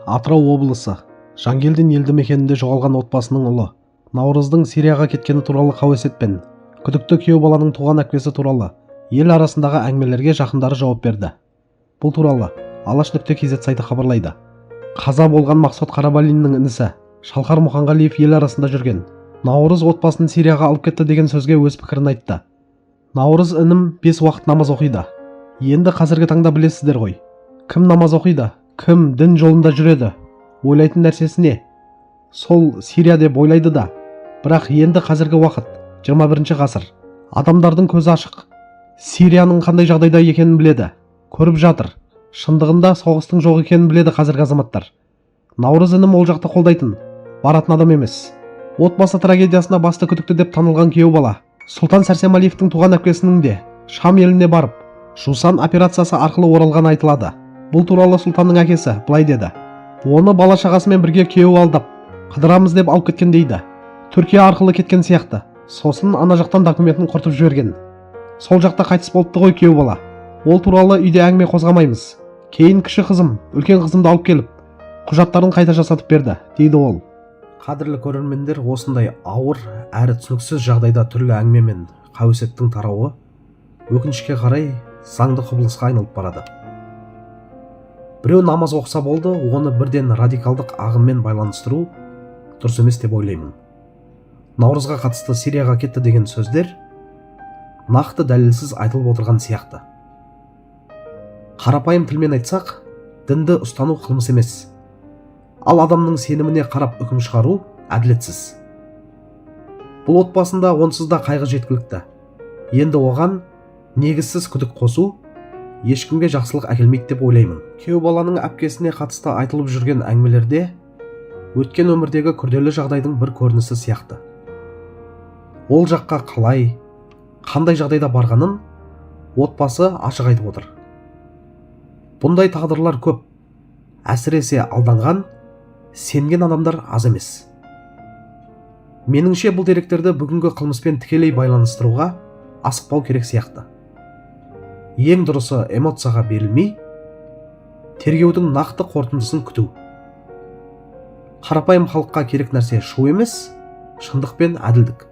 Атырау облысы Жангелдин елді мекенінде жоғалған отбасының ұлы Наурыздың Сирияға кеткені туралы қауесет пен күдікті күйеу баланың туған әпкесі туралы ел арасындағы әңгімелерге жақындары жауап берді. Бұл туралы Алаш.кз сайты хабарлайды. Қаза болған Мақсұт Қарабалиннің інісі Шалқар Мұханғалиев ел арасында жүрген Наурыз отбасын Сирияға алып кетті деген сөзге өз пікірін айтты. Наурыз інім 5 уақыт намаз оқиды. Енді қазіргі таңда білесіздер ғой. Кім намаз оқиды, кім дін жолында жүреді, ойлайтын нәрсесі не? Сол Сирия деп ойлайды да. Бірақ енді қазіргі уақыт 21 ғасыр. Адамдардың көзі ашық. Сирияның қандай жағдайда екенін біледі. Көріп жатыр. Шындығында соғыстың жоқ екенін біледі қазіргі азаматтар. Наурыз інім ол жақты қолдайтын, баратын адам емес. Отбасы трагедиясына басты күдікті деп танылған күйеу бала Сұлтан Сәрсемәлиевтің туған әпкесінің де Шам еліне барып, жусан операциясы арқылы оралған айтылады. Бұл туралы Сұлтанның әкесі былай деді. Оны бала шағасымен бірге күйеу алдап, қыдырамыз деп алып кеткен дейді. Түркия арқылы кеткен сияқты. Сосын ана жақтан документін құртып жіберген. Сол жақта қайтыс болыпты ғой күйеу бала. Ол туралы үйде әңгіме қозғамаймыз. Кейін кіші қызым, үлкен қызымды алып келіп, құжаттарын қайта жасатып берді, дейді ол. Қадірлі көрермендер, осындай ауыр әрі түсініксіз жағдайда түрлі әңгіме мен қауесеттің тарауы өкінішке қарай заңды құбылысқа айналып барады. Біреу намаз оқыса болды, оны бірден радикалдық ағыммен байланыстыру дұрыс емес деп ойлаймын. Наурызға қатысты Сирияға кетті деген сөздер нақты дәлелсіз айтылып отырған сияқты. Қарапайым тілмен айтсақ, дінді ұстану қылмыс емес. Ал адамның сеніміне қарап үкім шығару әділетсіз. Бұл отбасында онсыз да қайғы жеткілікті. Енді оған негізсіз күдік қосу ешкімге жақсылық әкелмейді деп ойлаймын. Күйеу баланың әпкесіне қатысты айтылып жүрген әңгімелерде өткен өмірдегі күрделі жағдайдың бір көрінісі сияқты. Ол жаққа қалай, қандай жағдайда барғанын отбасы ашық айтып отыр. Бұндай тағдырлар көп. Әсіресе алданған, сенген адамдар аз емес. Меніңше бұл деректерді бүгінгі қылмыспен тікелей байланыстыруға асықпау керек сияқты. Ең дұрысы эмоцияға берілмей, тергеудің нақты қорытындысын күту. Қарапайым халыққа керек нәрсе шу емес, шындық пен әділдік.